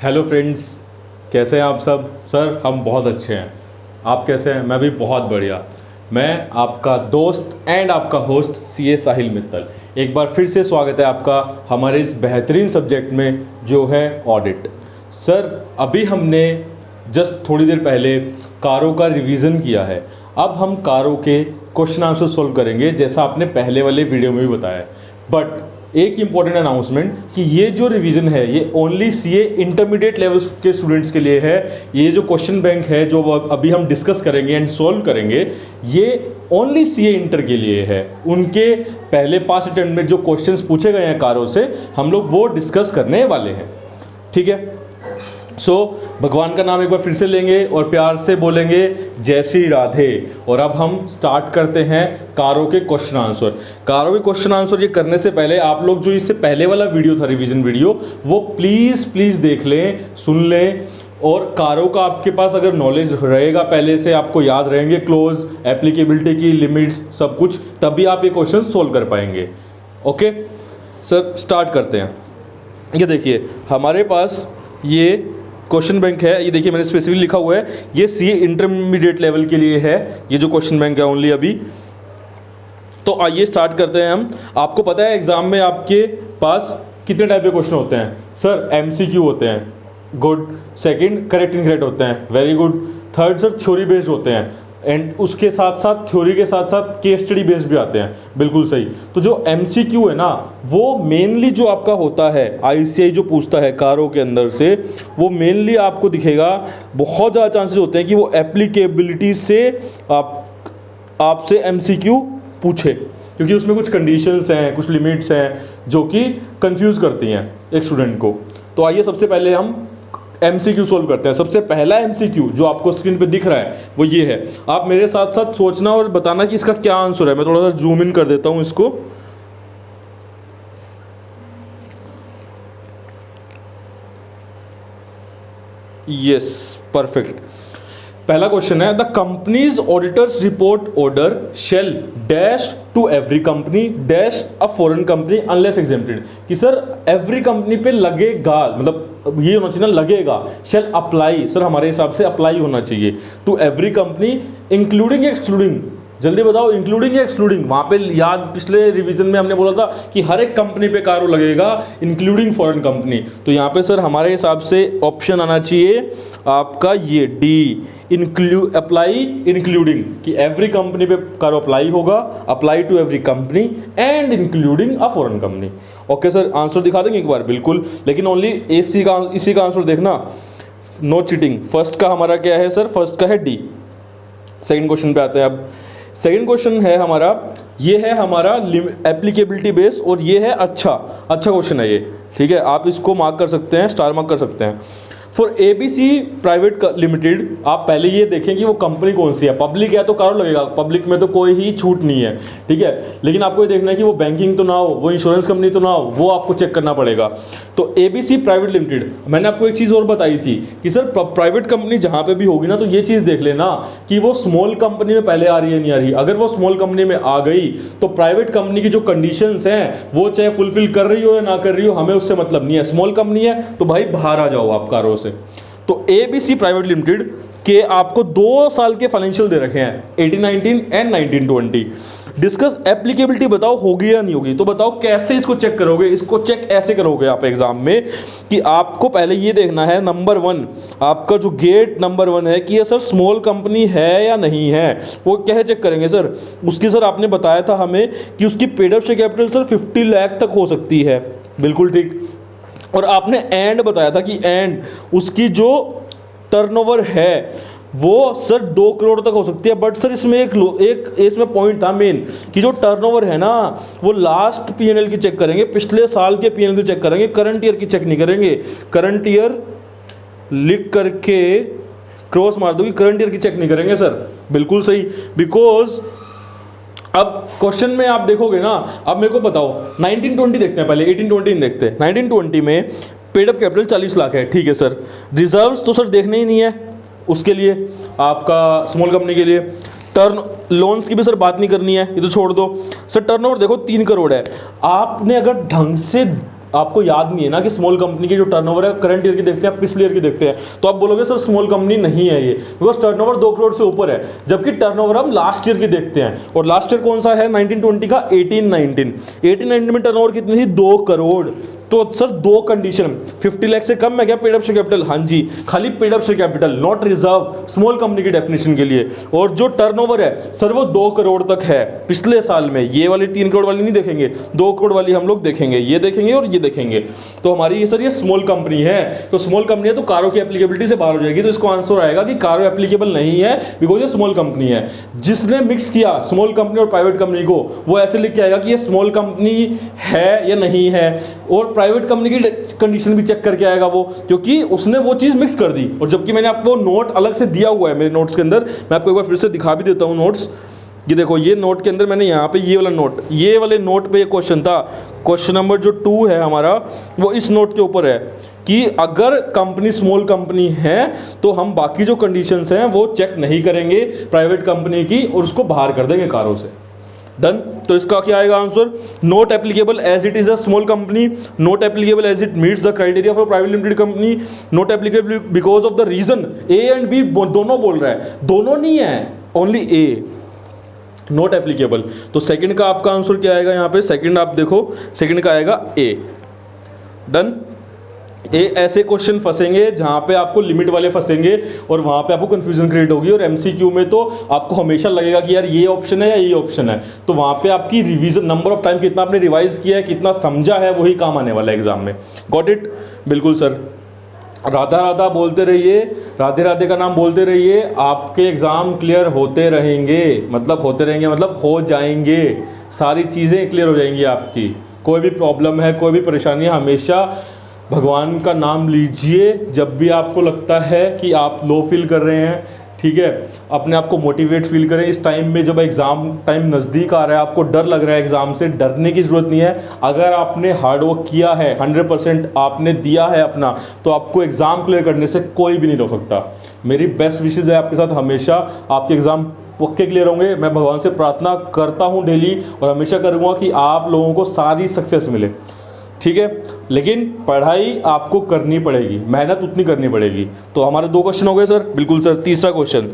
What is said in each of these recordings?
Hello friends, कैसे हैं आप सब। सर हम बहुत अच्छे हैं, आप कैसे हैं। मैं भी बहुत बढ़िया। मैं आपका दोस्त एंड आपका होस्ट सीए साहिल मित्तल, एक बार फिर से स्वागत है आपका हमारे इस बेहतरीन सब्जेक्ट में जो है ऑडिट। सर अभी हमने जस्ट थोड़ी देर पहले कारों का रिवीजन किया है। अब हम कारों के क्वेश्चन आंसर सॉल्व करेंगे जैसा आपने पहले वाले वीडियो में भी बताया। बट एक इम्पॉर्टेंट अनाउंसमेंट कि ये जो रिवीजन है ये ओनली सीए इंटरमीडिएट लेवल के स्टूडेंट्स के लिए है। ये जो क्वेश्चन बैंक है जो अभी हम डिस्कस करेंगे एंड सॉल्व करेंगे, ये ओनली सीए इंटर के लिए है। उनके पहले 5 अटेम्प्ट में जो क्वेश्चंस पूछे गए हैं कारों से, हम लोग वो डिस्कस करने वाले हैं। ठीक है। भगवान का नाम एक बार फिर से लेंगे और प्यार से बोलेंगे जय श्री राधे। और अब हम स्टार्ट करते हैं कारों के क्वेश्चन आंसर। कारों के क्वेश्चन आंसर ये करने से पहले आप लोग जो इससे पहले वाला वीडियो था रिवीजन वीडियो, वो प्लीज़ देख लें, सुन लें। और कारों का आपके पास अगर नॉलेज रहेगा, पहले से आपको याद रहेंगे क्लोज, एप्लीकेबिलिटी की लिमिट्स, सब कुछ, तभी आप ये क्वेश्चन सोल्व कर पाएंगे। ओके सर, स्टार्ट करते हैं। ये देखिए हमारे पास ये क्वेश्चन बैंक है। ये देखिए मैंने स्पेसिफिकली लिखा हुआ है, ये सी इंटरमीडिएट लेवल के लिए है ये जो क्वेश्चन बैंक है ओनली अभी। तो आइए स्टार्ट करते हैं हम। आपको पता है एग्जाम में आपके पास कितने टाइप के क्वेश्चन होते हैं। सर एमसीक्यू होते हैं, गुड। सेकंड करेक्ट इनकरेक्ट होते हैं, very good. Third sir theory based होते हैं, एंड उसके साथ साथ थ्योरी के साथ साथ केस स्टडी बेस्ड भी आते हैं, बिल्कुल सही। तो जो एमसीक्यू है ना, वो मेनली जो आपका होता है, आईसीआई जो पूछता है कारों के अंदर से, वो मेनली आपको दिखेगा, बहुत ज़्यादा चांसेस होते हैं कि वो एप्लीकेबिलिटी से आपसे एमसीक्यू पूछे, क्योंकि उसमें कुछ कंडीशंस हैं, कुछ लिमिट्स हैं जो कि कंफ्यूज करती हैं एक स्टूडेंट को। तो आइए सबसे पहले हम एमसीक्यू सोल्व करते हैं। सबसे पहला एमसीक्यू जो आपको स्क्रीन पे दिख रहा है वो ये है। आप मेरे साथ साथ सोचना और बताना कि इसका क्या आंसर है। मैं थोड़ा सा जूम इन कर देता हूं इसको। Yes, perfect. पहला क्वेश्चन है, the companies auditors report order shall dash to every company dash a foreign company unless exempted. कि सर एवरी कंपनी पे लगेगा, मतलब ये होना चाहिए ना, लगेगा। शेल अप्लाई, सर हमारे हिसाब से अप्लाई होना चाहिए to every company including excluding. जल्दी बताओ, इंक्लूडिंग या एक्सक्लूडिंग। वहाँ पे याद पिछले रिवीजन में हमने बोला था कि हर एक कंपनी पे कारों लगेगा इंक्लूडिंग फॉरेन कंपनी। तो यहाँ पे सर हमारे हिसाब से ऑप्शन आना चाहिए आपका ये डी, अप्लाई इंक्लूडिंग, कि एवरी कंपनी पे कारों अप्लाई होगा, apply to every company and including a foreign company. Okay sir, answer दिखा देंगे एक बार, बिल्कुल, लेकिन ओनली इसी का आंसर देखना, नो चीटिंग। फर्स्ट का हमारा क्या है सर, फर्स्ट का है डी। सेकंड क्वेश्चन पे आते हैं अब। सेकंड क्वेश्चन है हमारा, ये है हमारा एप्लीकेबिलिटी बेस, और ये है अच्छा क्वेश्चन है ये। ठीक है, आप इसको मार्क कर सकते हैं, स्टार मार्क कर सकते हैं। फॉर एबीसी प्राइवेट लिमिटेड, आप पहले ये देखें कि वो कंपनी कौन सी है। पब्लिक है तो कारों लगेगा, पब्लिक में तो कोई ही छूट नहीं है। ठीक है, लेकिन आपको ये देखना है कि वो बैंकिंग तो ना हो, वो इंश्योरेंस कंपनी तो ना हो, वो आपको चेक करना पड़ेगा। तो एबीसी प्राइवेट लिमिटेड, मैंने आपको एक चीज़ और बताई थी कि सर प्राइवेट कंपनी जहाँ पे भी होगी ना, तो ये चीज़ देख लेना कि वो स्मॉल कंपनी में पहले आ रही है नहीं आ रही। अगर वो स्मॉल कंपनी में आ गई तो प्राइवेट कंपनी की जो कंडीशंस हैं वो चाहे फुलफिल कर रही हो या ना कर रही हो, हमें उससे मतलब नहीं है। स्मॉल कंपनी है तो भाई बाहर आ जाओ आप कारों से। तो एबीसी प्राइवेट लिमिटेड के आपको 2 साल के फाइनेंशियल दे रखे हैं, 18-19 एंड 19-20। डिस्कस एप्लीकेबिलिटी, बताओ होगी या नहीं होगी। तो बताओ कैसे इसको चेक करोगे। इसको चेक ऐसे करोगे आप एग्जाम में कि आपको पहले ये देखना है, नंबर 1 आपका जो गेट नंबर 1 है कि ये सर स्मॉल कंपनी है या नहीं है। वो क्या चेक करेंगे सर, उसकी सर आपने बताया था हमें कि उसकी paid up share capital sir 50 lakh तक हो सकती है, बिल्कुल ठीक। और आपने एंड बताया था कि एंड उसकी जो टर्नओवर है वो सर 2 करोड़ तक हो सकती है। बट सर इसमें एक इसमें पॉइंट था मेन, कि जो टर्नओवर है ना वो लास्ट पीएनएल की चेक करेंगे, पिछले साल के पीएनएल की चेक करेंगे, करंट ईयर की चेक नहीं करेंगे। करंट ईयर लिख करके क्रॉस मार दो कि करंट ईयर की चेक नहीं करेंगे सर, बिल्कुल सही। बिकॉज अब क्वेश्चन में आप देखोगे ना, अब मेरे को बताओ 1920 देखते हैं, पहले 18-20 देखते हैं। 1920 में पेड अप कैपिटल 40 लाख है, ठीक है सर। रिजर्व्स तो सर देखने ही नहीं है उसके लिए, आपका स्मॉल कंपनी के लिए। टर्न लोन्स की भी सर बात नहीं करनी है, ये तो छोड़ दो सर। टर्नओवर देखो 3 करोड़ है। आपने अगर ढंग से आपको याद नहीं है ना कि स्मॉल कंपनी की जो टर्नओवर है करंट ईयर की देखते हैं, पिछले ईयर की देखते हैं, तो आप बोलोगे सर स्मॉल कंपनी नहीं है ये, बिकॉज टर्नओवर 2 करोड़ से ऊपर है, जबकि टर्नओवर हम लास्ट ईयर की देखते हैं। और लास्ट ईयर कौन सा है 1920 का 18-19 में टर्नओवर कितनी थी 2 करोड़। तो सर 2 कंडीशन, 50 लाख से कम है क्या पेड अप शेयर कैपिटल, हाँ जी, खाली paid up share capital, not reserve, small company की डेफिनेशन के लिए। और जो टर्नओवर है सर वो 2 करोड़ तक है पिछले साल में, ये वाली 3 करोड़ वाली नहीं देखेंगे, 2 करोड़ वाली हम लोग देखेंगे, ये देखेंगे और ये देखेंगे। तो हमारी ये सर ये स्मॉल कंपनी है, तो स्मॉल कंपनी है तो कारो की एप्लीकेबिलिटी से बाहर हो जाएगी। तो इसको आंसर आएगा कि कारो एप्लीकेबल नहीं है बिकॉज ये स्मॉल कंपनी है। जिसने मिक्स किया स्मॉल कंपनी और प्राइवेट कंपनी को, वो ऐसे लिख के आएगा कि ये स्मॉल कंपनी है या नहीं है, और प्राइवेट कंपनी की कंडीशन भी चेक करके आएगा वो, क्योंकि उसने वो चीज मिक्स कर दी। और जबकि मैंने आपको नोट अलग से दिया हुआ है मेरे नोट्स के अंदर, मैं आपको एक बार फिर से दिखा भी देता हूं नोट्स। ये देखो, ये नोट के अंदर मैंने यहाँ पे ये वाला नोट, ये वाले नोट पे ये क्वेश्चन था, क्वेश्चन नंबर जो 2 है हमारा, वो इस नोट के ऊपर है कि अगर कंपनी स्मॉल कंपनी है तो हम बाकी जो कंडीशंस हैं वो चेक नहीं करेंगे प्राइवेट कंपनी की, और उसको बाहर कर देंगे कारों से। डन। तो इसका क्या आएगा answer, not applicable as it is a small company, not applicable as it meets the criteria for private limited company, not applicable because of the reason, A and B दोनों बोल रहा है, दोनों नहीं है, ओनली ए, नॉट एप्लीकेबल। तो second का आपका आंसर क्या आएगा यहाँ पे, सेकंड आप देखो, सेकंड का आएगा ए। डन। ए ऐसे क्वेश्चन फंसेंगे जहां पे आपको लिमिट वाले फंसेंगे और वहां पे आपको कंफ्यूजन क्रिएट होगी, और एमसीक्यू में तो आपको हमेशा लगेगा कि यार ये ऑप्शन है या ये ऑप्शन है, तो वहां पे आपकी रिवीजन, नंबर ऑफ टाइम कितना आपने रिवाइज किया है, कितना समझा है, वही काम आने वाला है एग्जाम में। Got it? बिल्कुल सर। राधा राधा बोलते रहिए, राधे राधे का नाम बोलते रहिए, आपके एग्जाम क्लियर होते रहेंगे, मतलब होते रहेंगे मतलब हो जाएंगे, सारी चीज़ें क्लियर हो जाएंगी आपकी। कोई भी प्रॉब्लम है, कोई भी परेशानी है, हमेशा भगवान का नाम लीजिए जब भी आपको लगता है कि आप लो फील कर रहे हैं, ठीक है, अपने आप को मोटिवेट फील करें। इस टाइम में जब एग्ज़ाम टाइम नज़दीक आ रहा है, आपको डर लग रहा है एग्ज़ाम से, डरने की ज़रूरत नहीं है। अगर आपने हार्ड वर्क किया है, 100% आपने दिया है अपना, तो आपको एग्ज़ाम क्लियर करने से कोई भी नहीं रोक सकता। मेरी बेस्ट विशेज़ है आपके साथ, हमेशा आपके एग्ज़ाम पक्के क्लियर होंगे। मैं भगवान से प्रार्थना करता हूँ डेली, और हमेशा करूँगा कि आप लोगों को सारी सक्सेस मिले, ठीक है। लेकिन पढ़ाई आपको करनी पड़ेगी, मेहनत उतनी करनी पड़ेगी। तो हमारे 2 क्वेश्चन हो गए सर। बिल्कुल सर। तीसरा question,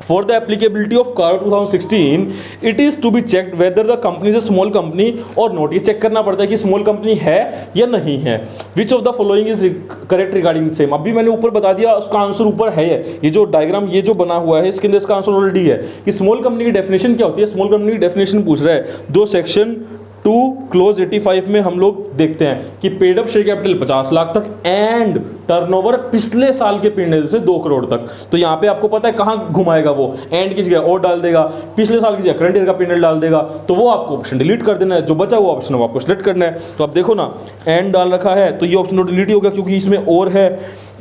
for the applicability of CARO 2016 it is to be checked whether the company is a small company और नॉट। ये चेक करना पड़ता है कि स्मॉल कंपनी है या नहीं है। Which of the following is correct regarding same. अभी मैंने ऊपर बता दिया, उसका आंसर ऊपर है। ये जो डायग्राम ये जो बना हुआ है इसके अंदर इसका आंसर ऑलरेडी है कि स्मॉल कंपनी की डेफिनेशन क्या होती है। स्मॉल कंपनी की डेफिनेशन पूछ रहा है, जो सेक्शन 2 क्लोज 85 में हम लोग देखते हैं कि paid up share capital 50 lakh तक एंड टर्नओवर पिछले साल के पीरियड से 2 करोड़ तक। तो यहाँ पे आपको पता है कहाँ घुमाएगा वो, एंड की जगह और डाल देगा, पिछले साल की जगह करंट ईयर का पीरियड डाल देगा। तो वो आपको ऑप्शन डिलीट कर देना है, जो बचा हुआ ऑप्शन वो आपको सिलेक्ट करना है। तो आप देखो ना, एंड डाल रखा है तो ये ऑप्शन डिलीट हो गया क्योंकि इसमें और है,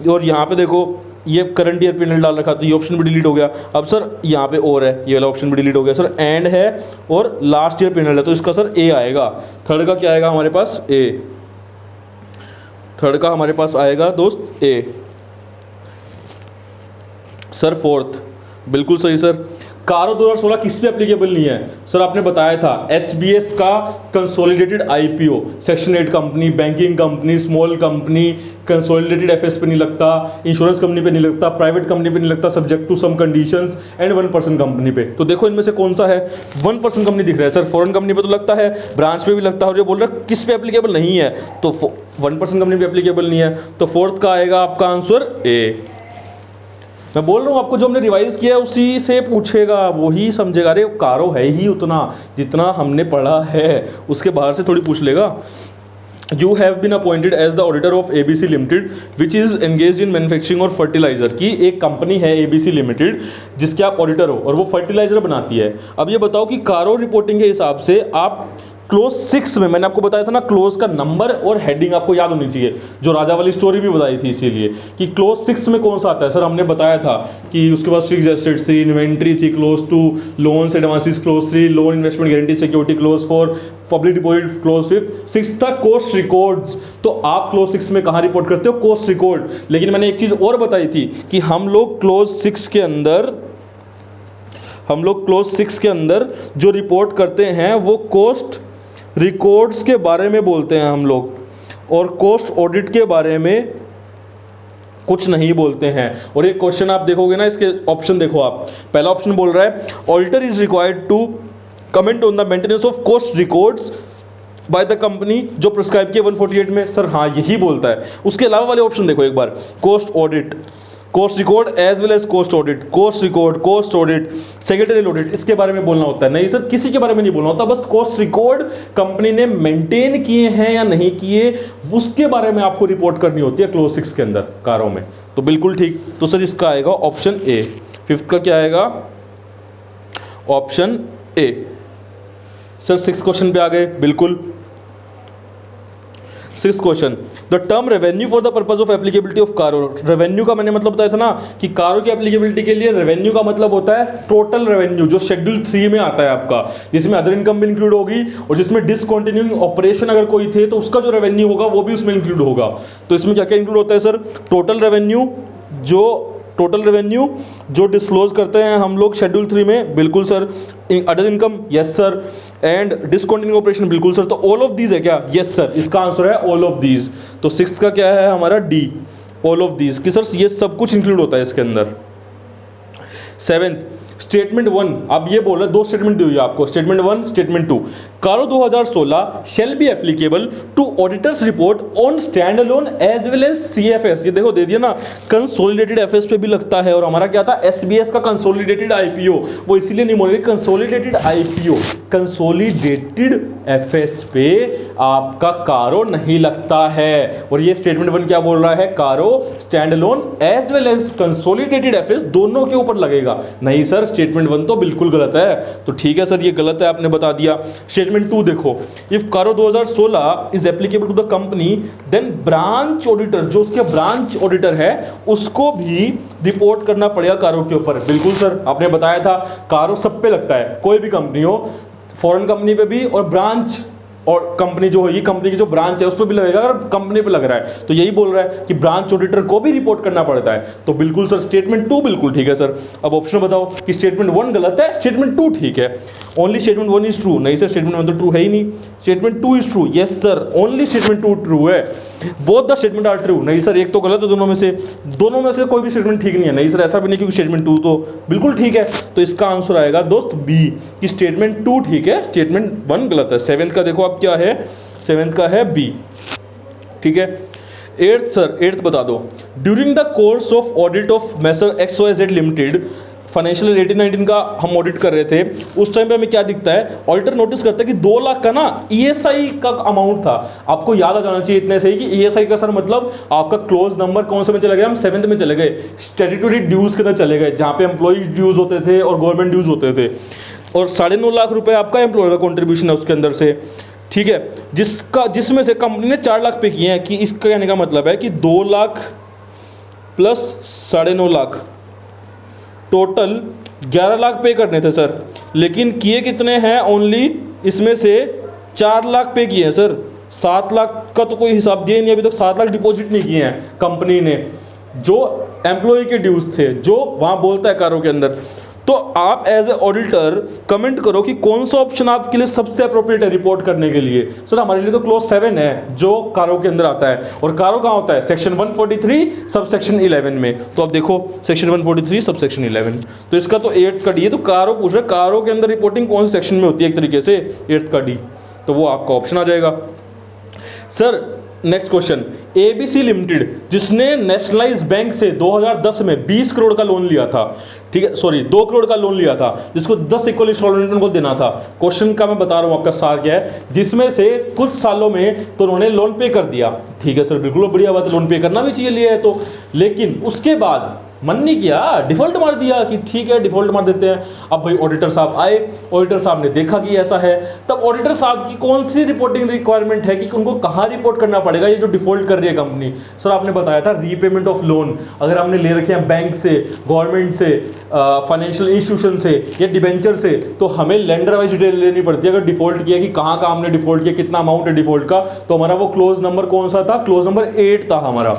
और यहाँ पे देखो ये करंट ईयर पीरियड डाल रखा तो ये ऑप्शन भी डिलीट हो गया। अब सर यहाँ पे और है, ये वाला ऑप्शन भी डिलीट हो गया सर, एंड है और लास्ट ईयर पीरियड है, तो इसका सर ए आएगा। थर्ड का क्या आएगा हमारे पास, ए। थर्ड का हमारे पास आएगा दोस्त ए। सर फोर्थ, बिल्कुल सही सर। कारो 2016 किस पे एप्लीकेबल नहीं है सर? आपने बताया था एसबीएस का consolidated IPO, section 8 company, banking company, small company, consolidated FS पे नहीं लगता, इंश्योरेंस कंपनी पे नहीं लगता, प्राइवेट कंपनी पे नहीं लगता, subject to some conditions, and 1% company पे। तो देखो इनमें से कौन सा है, 1% कंपनी दिख रहा है सर। फॉरेन कंपनी पे तो लगता है, ब्रांच पे भी लगता है, और जो बोल रहा है किस पे एप्लीकेबल नहीं है, तो 1% कंपनी पे एप्लीकेबल नहीं है। तो फोर्थ का आएगा आपका आंसर ए। मैं बोल रहा हूँ आपको, जो हमने रिवाइज किया है उसी से पूछेगा, वही समझेगा। अरे कारो है ही उतना जितना हमने पढ़ा है, उसके बाहर से थोड़ी पूछ लेगा। You have been appointed as the auditor of ABC Limited, which is engaged in manufacturing और फर्टिलाइजर की एक कंपनी है ABC Limited, जिसके आप ऑडिटर हो और वो फर्टिलाइजर बनाती है। अब ये बताओ कि कारो रिपोर्टिंग के हिसाब से आप क्लोज 6 में, मैंने आपको बताया था ना, क्लोज का नंबर और हेडिंग आपको याद होनी चाहिए, जो राजा वाली स्टोरी भी बताई थी, इसीलिए कि क्लोज 6 में कौन सा आता है सर। हमने बताया था कि उसके पास फिक्स्ड एसेट्स थी, इन्वेंट्री थी, close 2 loans advances, close 3 loan investment guarantee security, close 4 public deposit, close 5 6 था कॉस्ट रिकॉर्ड्स। तो आप क्लोज 6 में कहाँ रिपोर्ट करते हो, कॉस्ट रिकॉर्ड। लेकिन मैंने एक चीज़ और बताई थी कि हम लोग क्लोज 6 के अंदर जो रिपोर्ट करते हैं वो कॉस्ट रिकॉर्ड्स के बारे में बोलते हैं हम लोग। और कोस्ट ऑडिट के बारे में कुछ नहीं बोलते हैं। और एक क्वेश्चन आप देखोगे ना, इसके ऑप्शन देखो आप, पहला ऑप्शन बोल रहा है auditor is required to comment on the maintenance of cost records by the company, जो प्रिस्क्राइब किया 148 में। सर हाँ यही बोलता है। उसके अलावा वाले ऑप्शन देखो एक बार, cost audit, cost record as well as cost audit, cost record, cost audit, secretarial audit, इसके बारे में बोलना होता है। नहीं सर, किसी के बारे में नहीं बोलना होता, बस कोस्ट रिकॉर्ड कंपनी ने मेंटेन किए हैं या नहीं किए उसके बारे में आपको रिपोर्ट करनी होती है क्लोज 6 के अंदर कारों में। तो बिल्कुल ठीक। तो सर इसका आएगा ऑप्शन ए। फिफ्थ का क्या आएगा? Option A. सर 6 क्वेश्चन पे आ गए। बिल्कुल 6th question, the term revenue for the purpose of applicability of कारो। रेवेन्यू का मैंने मतलब बताया था ना कि कारो की एप्लीकेबिलिटी के लिए रेवेन्यू का मतलब होता है टोटल रेवेन्यू जो शेड्यूल 3 में आता है आपका, जिसमें अदर इनकम भी इंक्लूड होगी और जिसमें डिसकंटिन्यूइंग ऑपरेशन अगर कोई थे तो उसका जो रेवेन्यू होगा वो भी उसमें इंक्लूड होगा। तो इसमें क्या क्या इंक्लूड होता है सर? टोटल रेवेन्यू जो डिस्क्लोज करते हैं हम लोग शेड्यूल 3 में, बिल्कुल sir. Other income, yes sir. And discontinuing operation, बिल्कुल सर। तो ऑल ऑफ दीज है क्या? यस सर, इसका आंसर है ऑल ऑफ दीज। तो 6th का क्या है हमारा? डी, ऑल ऑफ दीज कि सर ये सब कुछ इंक्लूड होता है इसके अंदर। 7th, स्टेटमेंट 1, अब ये बोल रहा है 2 स्टेटमेंट दी हुई है आपको, statement 1, statement 2। CARO 2016 shall be applicable to auditors report on standalone as well as CFS. ये देखो दे दिया ना, कंसोलिडेटेड एफएस पे भी लगता है। और हमारा क्या था? एसबीएस का कंसोलिडेटेड आईपीओ, वो इसीलिए नहीं बोल रहे कंसोलिडेटेड आईपीओ, कंसोलिडेटेड एफएस पे आपका कारो नहीं लगता है। और ये स्टेटमेंट 1 क्या बोल रहा है? CARO standalone as well as consolidated FS दोनों के ऊपर लगेगा। नहीं सर, स्टेटमेंट 1 तो बिल्कुल गलत है। तो ठीक है सर, ये गलत है, आपने बता दिया। स्टेटमेंट 2 देखो, if CARO 2016 is applicable to the company then branch auditor, जो उसके ब्रांच ऑडिटर है उसको भी रिपोर्ट करना पड़ेगा कारो के ऊपर। बिल्कुल सर, आपने बताया था कारो सब पे लगता है, कोई भी कंपनी हो, फॉरेन कंपनी पे भी, और ब्रांच और कंपनी जो होगी, कंपनी की जो ब्रांच है उस पर भी लगेगा। अगर कंपनी पे लग रहा है तो यही बोल रहा है कि ब्रांच ऑडिटर को भी रिपोर्ट करना पड़ता है। तो बिल्कुल सर स्टेटमेंट 2 बिल्कुल ठीक है सर। अब ऑप्शन बताओ कि स्टेटमेंट 1 गलत है, स्टेटमेंट 2 ठीक है। Only statement 1 is true. नहीं सर, स्टेटमेंट 1 तो ट्रू है ही नहीं। Statement 2 is true. Yes sir, only statement 2 true है। Both the statement are true. नहीं सर, एक तो गलत है दोनों में से कोई भी स्टेटमेंट ठीक नहीं है। नहीं सर, ऐसा भी नहीं, क्योंकि स्टेटमेंट 2 तो बिल्कुल ठीक है। तो इसका आंसर आएगा दोस्त बी, कि स्टेटमेंट 2 ठीक है, स्टेटमेंट 1 गलत है। 7th का देखो आप क्या है? 7th का है बी, ठीक है। 8th सर, 8th बता दो। During the course of audit of masher XYZ limited, financial 18-19 का हम ऑडिट कर रहे थे, उस टाइम पे हमें क्या दिखता है? ऑडिटर नोटिस करता है कि 2 लाख का ना ESI का अमाउंट था। आपको याद आ जाना चाहिए इतने से ही कि ESI का सर मतलब आपका क्लोज नंबर कौन से में चले गए? हम 7th में चले गए, स्टैट्यूटरी ड्यूज के अंदर चले गए, जहाँ पे एम्प्लॉय ड्यूज होते थे और गवर्नमेंट ड्यूज होते थे। और 9.5 लाख रुपए आपका एम्प्लॉयर का कॉन्ट्रीब्यूशन है उसके अंदर से, ठीक है, जिसमें से कंपनी ने 4 लाख पे किए हैं। कि इसका कहने का मतलब है कि 2 लाख प्लस 9.5 लाख, टोटल 11 लाख पे करने थे सर, लेकिन किए कितने हैं? ओनली इसमें से 4 लाख पे किए हैं सर। 7 लाख का तो कोई हिसाब दिया नहीं, अभी तक 7 लाख डिपॉजिट नहीं किए हैं कंपनी ने, जो एम्प्लॉय के ड्यूज थे, जो वहाँ बोलता है कारों के अंदर। तो आप एज ए ऑडिटर कमेंट करो कि कौन सा ऑप्शन आपके लिए सबसे अप्रोप्रिएट है रिपोर्ट करने के लिए। सर हमारे लिए तो क्लोज 7 है जो कारों के अंदर आता है, और कारों कहाँ होता है? सेक्शन 143 सब सेक्शन 11 में। तो अब देखो सेक्शन 143 सब सेक्शन 11, तो इसका तो 8th का डी है। तो कारों पूछ रहे, कारों के अंदर रिपोर्टिंग कौन से सेक्शन में होती है? एक तरीके से 8th का डी, तो वो आपका ऑप्शन आ जाएगा sir. Next question, ABC limited जिसने नेशनलाइज बैंक से 2010 में 20 करोड़ का लोन लिया था, ठीक है, सॉरी 2 करोड़ का लोन लिया था, जिसको 10 इक्वल इंस्टॉलमेंट उनको देना था। क्वेश्चन का मैं बता रहा हूं आपका सार क्या है, जिसमें से कुछ सालों में तो उन्होंने लोन पे कर दिया, ठीक है सर, बिल्कुल बढ़िया बात है, लोन पे करना भी चाहिए लिया है तो, लेकिन उसके बाद मन नहीं किया, डिफॉल्ट मार दिया कि ठीक है डिफॉल्ट मार देते हैं। अब भाई ऑडिटर साहब आए, ऑडिटर साहब ने देखा कि ऐसा है, तब ऑडिटर साहब की कौन सी रिपोर्टिंग रिक्वायरमेंट है कि उनको कहाँ रिपोर्ट करना पड़ेगा ये जो डिफॉल्ट कर रही है कंपनी। सर आपने बताया था रीपेमेंट ऑफ लोन, अगर हमने ले रखे हैं बैंक से, गवर्नमेंट से, फाइनेंशियल इंस्टीट्यूशन से या डिबेंचर से, तो हमें लेंडर वाइज डिटेल लेनी पड़ती है। अगर डिफॉल्ट किया कि कहाँ कहाँ हमने डिफॉल्ट किया, कितना अमाउंट है डिफॉल्ट का, तो हमारा वो क्लोज नंबर कौन सा था? क्लोज नंबर 8 था हमारा,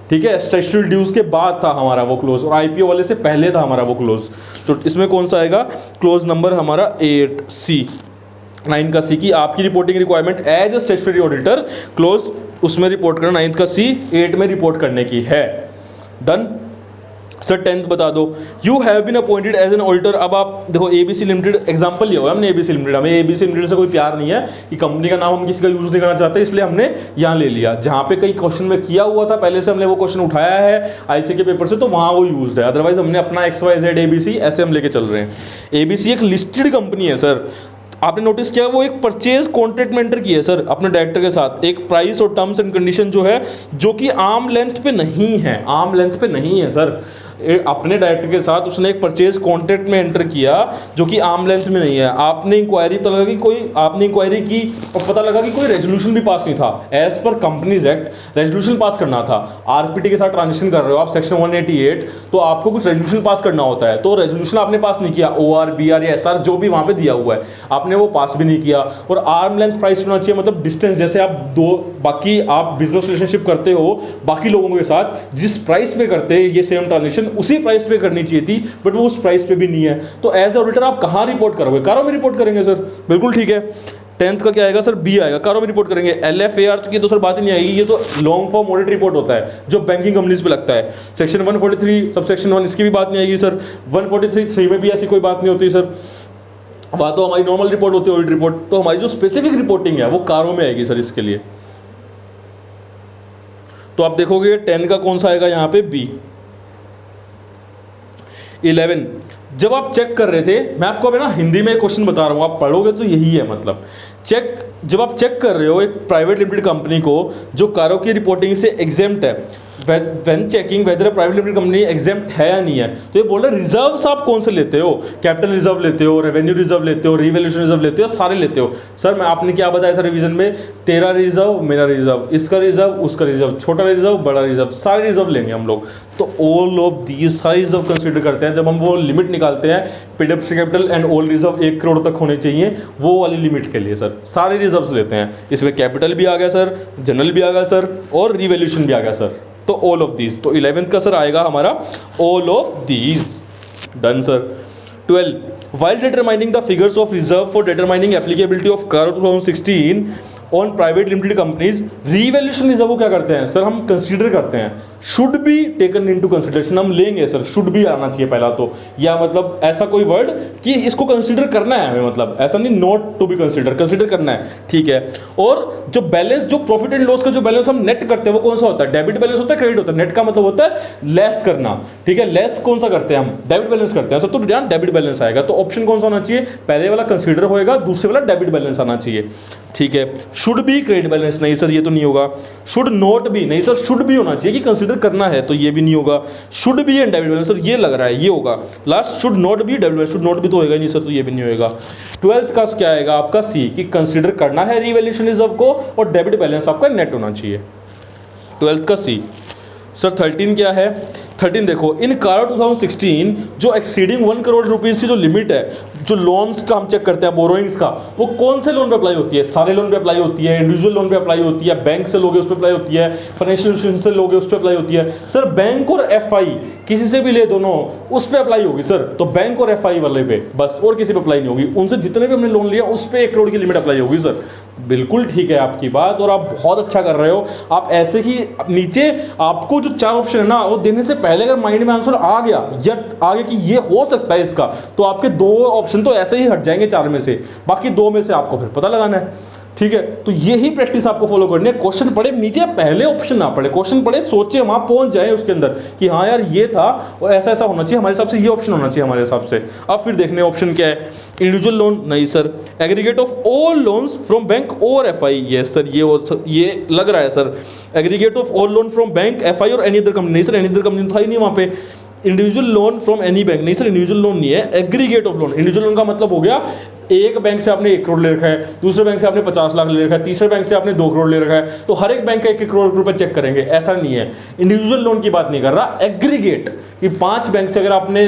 ठीक है, स्टैट्यूटरी ड्यूज के बाद था हमारा वो क्लोज, और आईपीओ वाले से पहले था हमारा वो क्लोज। तो इसमें कौन सा आएगा? क्लोज नंबर हमारा 8C, 9 का सी की आपकी reporting requirement as a statutory auditor clause उसमें रिपोर्ट करना, 9 का सी 8 में रिपोर्ट करने की है। Done sir. 10th बता दो, you have been appointed as an auditor. अब आप देखो एबीसी लिमिटेड एग्जांपल लिया हुआ है हमने, एबीसी लिमिटेड, हमें एबीसी लिमिटेड से कोई प्यार नहीं है कि कंपनी का नाम हम किसी का यूज नहीं करना चाहते, इसलिए हमने यहाँ ले लिया। जहाँ पे कई क्वेश्चन में किया हुआ था पहले से हमने वो क्वेश्चन उठाया है आईसी के पेपर से, तो वहाँ वो यूज है। अदरवाइज हमने अपना XYZ एबीसी ऐसे हम लेके चल रहे हैं। एबीसी एक लिस्टेड कंपनी है सर, आपने नोटिस किया वो एक परचेज कॉन्ट्रैक्ट में एंटर किया है सर अपने डायरेक्टर के साथ, एक प्राइस और टर्म्स एंड कंडीशन जो है जो कि आर्म लेंथ पे नहीं है, आर्म लेंथ पे नहीं है सर। अपने डायरेक्टर के साथ उसने एक परचेज कॉन्ट्रैक्ट में एंटर किया जो कि आर्म लेंथ में नहीं है। आपने इंक्वायरी पता लगा कि कोई, आपने इंक्वायरी की और पता लगा कि कोई रेजोल्यूशन भी पास नहीं था। As per companies act resolution pass करना था। आरपीटी के साथ ट्रांजेक्शन कर रहे हो आप सेक्शन 188, तो आपको कुछ रेजोल्यूशन पास करना होता है, तो रेजोल्यूशन आपने पास नहीं किया, OR BR या SR जो भी वहां पे दिया हुआ है आपने वो पास भी नहीं किया। और आर्म लेंथ प्राइस होना चाहिए, मतलब डिस्टेंस, जैसे आप बाकी आप बिजनेस रिलेशनशिप करते हो बाकी लोगों के साथ, जिस प्राइस पे करते हैं ये सेम ट्रांजेक्शन उसी प्राइस पे करनी चाहिए थी, बट वो उस प्राइस पे भी नहीं है। तो एज ऑडिटर आप कहां रिपोर्ट करोगे? कारो में रिपोर्ट करेंगे सर, बिल्कुल ठीक है। 10th का क्या आएगा सर? बी आएगा, कारो में रिपोर्ट करेंगे। LFAR की तो सर बात ही नहीं आएगी, ये तो लॉन्ग फॉर्म ऑडिट रिपोर्ट होता है जो बैंकिंग कंपनीज पे लगता है। सेक्शन 143 सबसेक्शन 1 इसकी भी बात नहीं आएगी सर। 143(3) में भी ऐसी कोई बात नहीं होती सर, वहाँ तो हमारी नॉर्मल रिपोर्ट होती है ऑडिट रिपोर्ट। तो हमारी जो स्पेसिफिक रिपोर्टिंग है वो कारो में आएगी सर इसके लिए। तो आप देखोगे 10 का कौन सा आएगा यहाँ पे? बी। 11 जब आप चेक कर रहे थे, मैं आपको अभी ना हिंदी में क्वेश्चन बता रहा हूँ, आप पढ़ोगे तो यही है मतलब। चेक, जब आप चेक कर रहे हो एक प्राइवेट लिमिटेड कंपनी को जो कारो की रिपोर्टिंग से एग्जेम्प्ट है, when checking weather private limited company exempt है या नहीं है, तो ये बोल रहे रिजर्व्स आप कौन से लेते हो? कैपिटल रिजर्व लेते हो, रेवेन्यू रिजर्व लेते हो, रिवैल्यूएशन रिजर्व लेते हो, सारे लेते हो। सर मैं आपने क्या बताया था रिवीजन में? तेरा रिजर्व, मेरा रिजर्व, इसका रिजर्व, उसका रिजर्व, छोटा रिजर्व, बड़ा रिजर्व, सारे रिजर्व लेंगे हम लोग। तो ऑल ऑफ दीज सारे रिजर्व कंसिडर करते हैं जब हम वो लिमिट निकालते हैं। पीडब्ल्यूसी capital and all reserve 1 crore तक होने चाहिए, वो वाली लिमिट के लिए सर सारे रिजर्व्स लेते हैं। इसमें कैपिटल भी आ गया सर, जनरल भी आ गया सर, और रिवैल्यूएशन भी आ गया सर। तो ऑल ऑफ दीज, तो 11th का सर आएगा हमारा all of these. Done sir. 12 while determining the figures of reserve for determining applicability of CAR 2016 on private limited companies, revaluation reserve को क्या करते हैं सर? हम कंसीडर करते हैं, should be taken into consideration, हम लेंगे सर, शुड बी आना चाहिए पहला तो, या मतलब ऐसा कोई वर्ड कि इसको कंसीडर करना है हमें, मतलब ऐसा नहीं not to be consider, consider करना है, ठीक है। और जो बैलेंस, जो प्रॉफिट एंड लॉस का जो बैलेंस हम नेट करते हैं वो कौन सा होता है? डेबिट बैलेंस होता है, क्रेडिट होता है? नेट का मतलब होता है लेस करना, ठीक है। लेस कौन सा करते हैं हम? डेबिट बैलेंस करते हैं सर, तो यहाँ डेबिट बैलेंस आएगा। तो ऑप्शन कौन सा होना चाहिए? पहले वाला कंसीडर होएगा, दूसरे वाला डेबिट बैलेंस आना चाहिए, ठीक है। शुड बी क्रेडिट बैलेंस, नहीं सर ये तो नहीं होगा। शुड नॉट बी, नहीं सर शुड भी होना चाहिए कि कंसीडर करना है, तो ये भी नहीं होगा। Should be and debit balance, sir ये लग रहा है ये होगा। Last should not be debit balance, should not भी तो होएगा नहीं सर, तो ये भी नहीं होएगा। 12th का क्या आएगा आपका? सी, कि कंसीडर करना है रिवैल्यूएशन रिजर्व को और डेबिट बैलेंस आपका नेट होना चाहिए। 12th का सी। सर 13 क्या है? 13 देखो, इन कारो 2016 जो एक्सीडिंग 1 करोड़ रुपीज़ की जो लिमिट है, जो लोन्स का हम चेक करते हैं, बोरोइंग्स का, वो कौन से लोन पे अप्लाई होती है? सारे लोन पे अप्लाई होती है, इंडिविजुअल लोन पे अप्लाई होती है, बैंक से लोगे उस पर अप्लाई होती है, फाइनेंशियल इंस्टीट्यूशन से लोगे उस पर अप्लाई होती है। सर बैंक और FI किसी से भी ले, दोनों उस पर अप्लाई होगी सर, तो बैंक और FI वाले पे बस, और किसी पे अप्लाई नहीं होगी। उनसे जितने भी हमने लोन लिया उस पर 1 करोड़ की लिमिट अप्लाई होगी सर। बिल्कुल ठीक है आपकी बात, और आप बहुत अच्छा कर रहे हो। आप ऐसे ही नीचे आपको जो 4 ऑप्शन है ना, वो देने से पहले अगर माइंड में आंसर आ गया या आगे कि ये हो सकता है इसका, तो आपके 2 ऑप्शन तो ऐसे ही हट जाएंगे 4 में से, बाकी 2 में से आपको फिर पता लगाना है, ठीक है। तो यही प्रैक्टिस आपको फॉलो करनी है। क्वेश्चन पढ़े नीचे, पहले ऑप्शन ना पढ़े, क्वेश्चन पढ़े, सोचे, वहां पहुंच जाए उसके अंदर कि हाँ यार ये था और ऐसा ऐसा होना चाहिए, हमारे हिसाब से ये ऑप्शन होना चाहिए हमारे हिसाब से। अब फिर देखने ऑप्शन क्या है? इंडिविजुअल लोन, नहीं sir. Aggregate of all loans from bank और FI, यस सर, ये लग रहा है sir. Aggregate of all loan from bank, FI और एनी अदर कंपनी, नहीं सर, एनी अदर कंपनी था ही नहीं वहां पे। Individual loan from any bank, नहीं सर, इंडिविजुअल लोन नहीं है। Aggregate of loan, individual loan का मतलब हो गया एक बैंक से आपने 1 करोड़ ले रखा है, दूसरे बैंक से आपने 50 लाख ले रखा है, तीसरे बैंक से आपने 2 करोड़ ले रखा है, तो हर एक बैंक का 1 करोड़ रुपए चेक करेंगे, ऐसा नहीं है। इंडिविजुअल लोन की बात नहीं कर रहा, एग्रीगेट कि 5 बैंक से अगर आपने,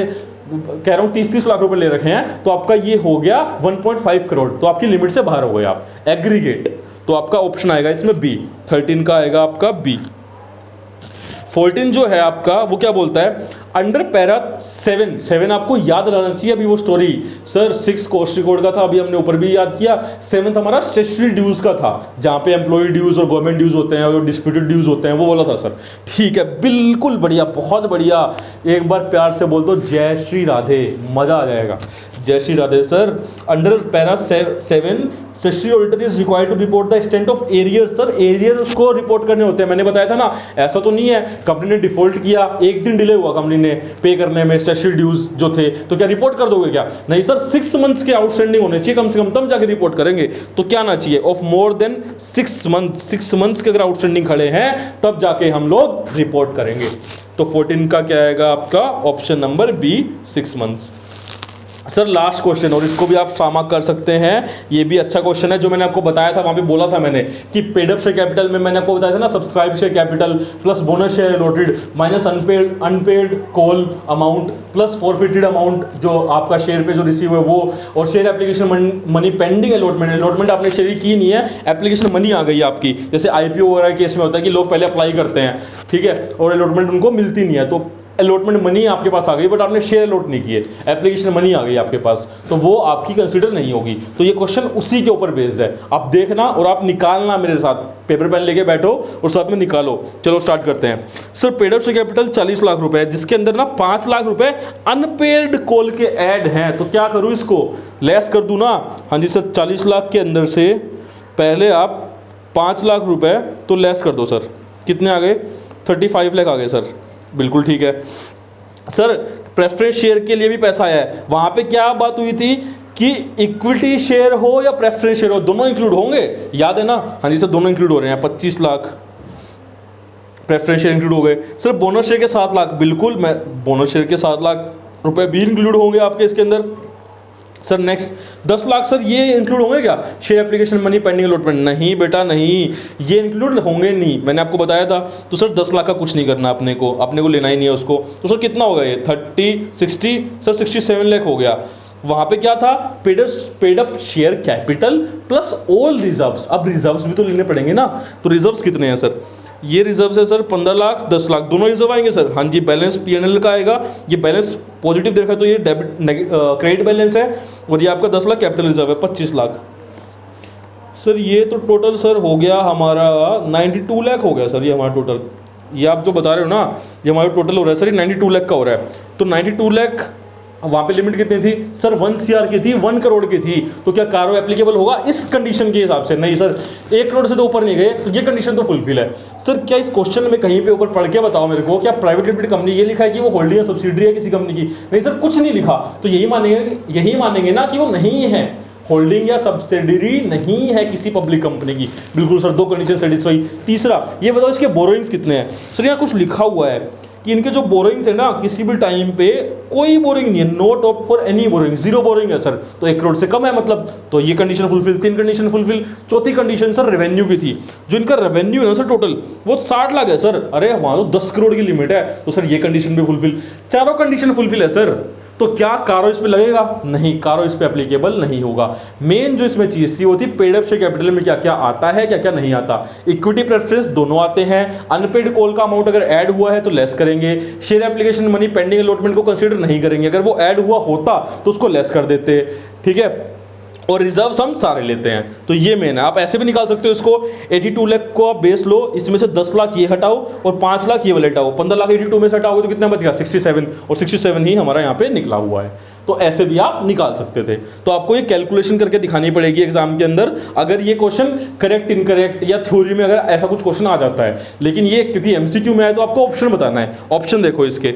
कह रहा हूँ 30-30 लाख रुपए ले रखे हैं, तो आपका ये हो गया 1.5 करोड़, तो आपकी लिमिट से बाहर हो गए आप। एग्रीगेट, तो आपका ऑप्शन आएगा इसमें बी, 13 का आएगा आपका बी। 14 जो है आपका वो क्या बोलता है, अंडर पैरा 7 आपको याद रहना चाहिए। अभी वो स्टोरी सर 6 कॉस्ट रिकॉर्ड का था, अभी हमने ऊपर भी याद किया। 7 हमारा स्टेचुटरी ड्यूज का था, जहां पे एम्प्लॉय ड्यूज और गवर्नमेंट ड्यूज होते हैं और डिस्प्यूटेड ड्यूज होते हैं, वो बोला था सर। ठीक है, बिल्कुल बढ़िया, बहुत बढ़िया। एक बार प्यार से बोल दो जय श्री राधे, मजा आ जाएगा। जय Shri Radhe sir. Under para 7 statutory auditor is required to report the extent of arrears. Sir arrear उसको रिपोर्ट करने होते हैं, मैंने बताया था ना। ऐसा तो नहीं है कंपनी ने डिफॉल्ट किया, एक दिन डिले हुआ कंपनी ने पे करने में स्टेचुटरी ड्यूज जो थे, तो क्या रिपोर्ट कर दोगे क्या? नहीं सर, 6 मंथ्स के आउटस्टैंडिंग होने चाहिए कम से कम, तब जाके रिपोर्ट करेंगे। तो क्या ना चाहिए, ऑफ मोर देन 6 मंथ्स के अगर आउटस्टैंडिंग खड़े हैं तब जाके हम लोग रिपोर्ट करेंगे। तो 14 का क्या आएगा आपका, option number B 6 months. Sir last question, और इसको भी आप सामा कर सकते हैं, ये भी अच्छा क्वेश्चन है। जो मैंने आपको बताया था, वहां पे बोला था मैंने कि पेड अप शेयर कैपिटल में मैंने आपको बताया था ना, subscribe share capital plus bonus share allotted minus unpaid call amount plus forfeited amount जो आपका शेयर पे जो रिसीव है वो, और share application money pending allotment आपने शेयर की नहीं है, एप्लीकेशन मनी आ गई है आपकी। जैसे IPO वगैरह केस में होता है कि लोग पहले अप्लाई करते हैं, ठीक है, और अलॉटमेंट उनको मिलती नहीं है, तो अलॉटमेंट मनी आपके पास आ गई बट आपने शेयर अलॉट नहीं किए, एप्लीकेशन मनी आ गई आपके पास, तो वो आपकी कंसीडर नहीं होगी। तो ये क्वेश्चन उसी के ऊपर बेस्ड है, आप देखना और आप निकालना, मेरे साथ पेपर पेन लेके बैठो और साथ में निकालो। चलो स्टार्ट करते हैं। Sir paid up share capital 40 lakh रुपए, जिसके अंदर ना 5 लाख रुपए अनपेड कॉल के ऐड हैं, तो क्या करूं, इसको लेस कर दूं ना। हाँ जी सर, 40 लाख के अंदर से पहले आप 5 लाख रुपए तो लेस कर दो सर, कितने आ गए, 35 लाख आ गए सर, बिल्कुल ठीक है। सर प्रेफरेंस शेयर के लिए भी पैसा आया है, वहां पे क्या बात हुई थी कि इक्विटी शेयर हो या प्रेफरेंस शेयर हो, दोनों इंक्लूड होंगे, याद है ना। हाँ जी सर, दोनों इंक्लूड हो रहे हैं। 25 लाख प्रेफरेंस शेयर इंक्लूड हो गए। सर बोनस शेयर के 7 लाख, बिल्कुल, मैं बोनस शेयर के 7 लाख रुपए भी इंक्लूड होंगे आपके इसके अंदर। सर नेक्स्ट 10 लाख, सर ये इंक्लूड होंगे क्या, share application money pending allotment? नहीं बेटा नहीं, ये इंक्लूड होंगे नहीं, मैंने आपको बताया था। तो सर 10 लाख का कुछ नहीं करना अपने को लेना ही नहीं है उसको। तो सर कितना होगा ये, 30 60, सर 67 लाख हो गया। वहां पे क्या था, paid up share capital plus all reserves. अब रिजर्व्स भी तो लेने पड़ेंगे ना, तो रिजर्व्स कितने हैं सर, ये रिजर्व है सर 15 लाख 10 लाख, दोनों रिजर्व आएंगे सर। हाँ जी, बैलेंस P&L का आएगा, ये बैलेंस पॉजिटिव देखा तो ये डेबिट क्रेडिट बैलेंस है, और ये आपका 10 लाख कैपिटल रिजर्व है 25 लाख। सर ये तो टोटल सर हो गया हमारा 92 लाख हो गया सर, ये हमारा टोटल, ये आप जो बता रहे हो ना, ये हमारा टोटल हो रहा है सर, ये 92 लाख का हो रहा है। तो 92 लाख वहां पे लिमिट कितनी थी सर, 1 CR की थी, 1 करोड़ की थी। तो क्या कारो एप्लीकेबल होगा इस कंडीशन के हिसाब से? नहीं सर, 1 करोड़ से तो ऊपर नहीं गए, तो ये कंडीशन तो फुलफिल है। सर क्या इस क्वेश्चन में कहीं पे ऊपर पढ़ के बताओ मेरे को, क्या प्राइवेट लिमिटेड कंपनी ये लिखा है कि वो होल्डिंग या सब्सिडरी है किसी कंपनी की? नहीं सर, कुछ नहीं लिखा। तो यही मानेंगे ना कि वो नहीं है, होल्डिंग या सब्सिडरी नहीं है किसी पब्लिक कंपनी की। बिल्कुल सर, 2 कंडीशन सेटिस्फाई। तीसरा ये बताओ इसके बोरोइंग्स कितने हैं? सर यहाँ कुछ लिखा हुआ है कि इनके जो बोरोइंग्स है ना, किसी भी टाइम पे कोई बोरिंग नहीं है, note of for any boring, 0 boring है सर। तो 1 करोड़ से कम है मतलब, तो ये कंडीशन फुलफिल, 3 कंडीशन फुलफिल। चौथी कंडीशन सर रेवेन्यू की थी, जो इनका रेवेन्यू है ना सर टोटल वो 60 लाख है सर। अरे वहां तो 10 करोड़ की लिमिट है, तो सर ये कंडीशन भी फुलफिल, चारों कंडीशन फुलफिल है सर। तो क्या कारो इस पे लगेगा? नहीं, कारो इस पे एप्लीकेबल नहीं होगा। मेन जो इसमें चीज थी वो थी पेड अप शेयर कैपिटल में क्या क्या आता है, क्या क्या नहीं आता। इक्विटी प्रेफरेंस दोनों आते हैं, अनपेड कॉल का अमाउंट अगर ऐड हुआ है तो लेस करेंगे, share application money pending allotment को कंसीडर नहीं करेंगे, अगर वो ऐड हुआ होता तो उसको लेस कर देते, ठीक है, और रिजर्व हम सारे लेते हैं। तो ये मेन है, आप ऐसे भी निकाल सकते हो इसको, 82 लाख को आप बेस लो, इसमें से 10 लाख ये हटाओ और 5 लाख ये वाले हटाओ, 15 लाख 82 में से हटाओगे तो कितना बच गया 67, और 67 ही हमारा यहाँ पे निकला हुआ है। तो ऐसे भी आप निकाल सकते थे। तो आपको ये कैलकुलेशन करके दिखानी पड़ेगी एग्जाम के अंदर, अगर ये क्वेश्चन करेक्ट इनकरेक्ट या थ्योरी में अगर ऐसा कुछ क्वेश्चन आ जाता है। लेकिन ये क्योंकि MCQ में है तो आपको ऑप्शन बताना है। ऑप्शन देखो इसके,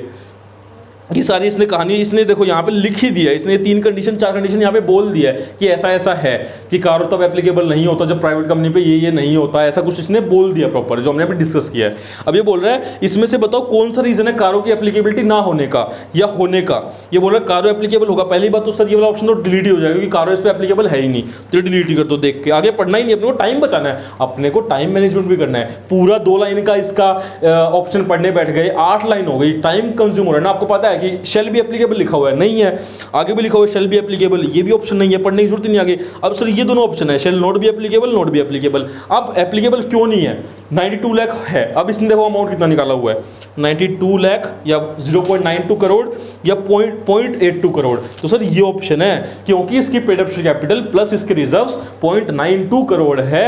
ये सारी इसने कहानी इसने देखो यहाँ पे लिख ही दिया है, इसने 3 कंडीशन 4 कंडीशन यहाँ पे बोल दिया है कि ऐसा ऐसा है कि कारो तब एप्लीकेबल नहीं होता जब प्राइवेट कंपनी पे ये नहीं होता, ऐसा कुछ इसने बोल दिया प्रॉपर, जो हमने यहाँ पे डिस्कस किया है। अब ये बोल रहा है इसमें से बताओ कौन सा रीजन है कारो की एप्लीकेबिलिटी ना होने का या होने का। ये बोल रहा है कारो एप्लीकेबल होगा, पहली बात तो सर ये वाला ऑप्शन तो डिलीट ही हो जाएगा क्योंकि कारो इस पर एप्लीकेबल है ही नहीं, तो डिलीट ही कर दो। देख के आगे पढ़ना ही नहीं, अपने को टाइम बचाना है, अपने को टाइम मैनेजमेंट भी करना है। पूरा 2 लाइन का इसका ऑप्शन पढ़ने बैठ गए, 8 लाइन हो गई, टाइम कंज्यूम हो रहा है ना। आपको पता है कि शेल बी एप्लीकेबल लिखा हुआ है, नहीं है। आगे भी लिखा हुआ है शेल बी एप्लीकेबल, ये भी ऑप्शन नहीं है, पढ़ने की जरूरत नहीं आगे। अब सर ये दोनों ऑप्शन है, shall not be applicable, not be applicable. अब एप्लीकेबल क्यों नहीं है? 92 लाख है। अब इसने देखो अमाउंट कितना निकाला हुआ है, 92 लाख या 0.92 करोड़ या 0.82 करोड़। तो सर ये ऑप्शन है, क्योंकि इसकी पेड अप कैपिटल प्लस इसके रिजर्व्स 0.92 करोड़ है,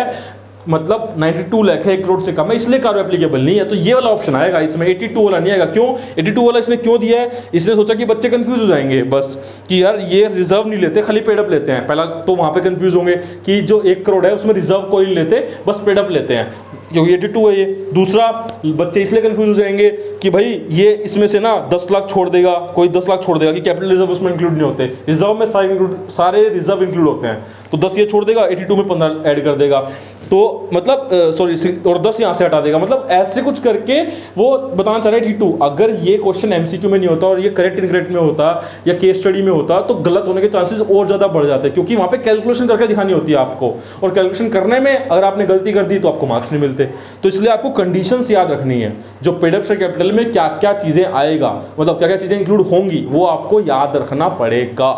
मतलब 92 लाख है, 1 करोड़ से कम है, इसलिए कारो एप्लीकेबल नहीं है। तो ये वाला ऑप्शन आएगा इसमें, 82 वाला नहीं आएगा। क्यों 82 वाला इसने क्यों दिया है? इसने सोचा कि बच्चे कंफ्यूज हो जाएंगे बस, कि यार ये रिजर्व नहीं लेते, खाली पेड अप लेते हैं। पहला तो वहां पे कंफ्यूज होंगे कि जो 1 करोड़ है उसमें रिजर्व कोई नहीं लेते, बस पेड अप लेते हैं, क्योंकि 82 है ये। दूसरा, बच्चे इसलिए कंफ्यूज हो जाएंगे कि भाई ये इसमें से ना 10 लाख छोड़ देगा, कोई 10 लाख छोड़ देगा कि कैपिटल रिजर्व उसमें इंक्लूड नहीं होते, रिजर्व में सारे रिजर्व इंक्लूड होते हैं। तो 10 ये छोड़ देगा, 82 में 15 ऐड कर देगा, तो मतलब सॉरी, और 10 यहाँ से हटा देगा, मतलब ऐसे कुछ करके वो बताना चाह रहे हैं 82। अगर ये क्वेश्चन एमसीक्यू में नहीं होता और ये करेक्ट इनकरेक्ट में होता या केस स्टडी में होता तो गलत होने के चांसेस और ज़्यादा बढ़ जाते हैं, क्योंकि वहाँ पे कैलकुलेशन करके दिखानी होती है आपको, और कैलकुलेशन करने में अगर आपने गलती कर दी तो आपको मार्क्स नहीं मिलते। तो इसलिए आपको कंडीशंस याद रखनी है, जो पेड अप शेयर कैपिटल में क्या क्या चीज़ें आएगा, मतलब क्या क्या चीज़ें इंक्लूड होंगी, वो आपको याद रखना पड़ेगा।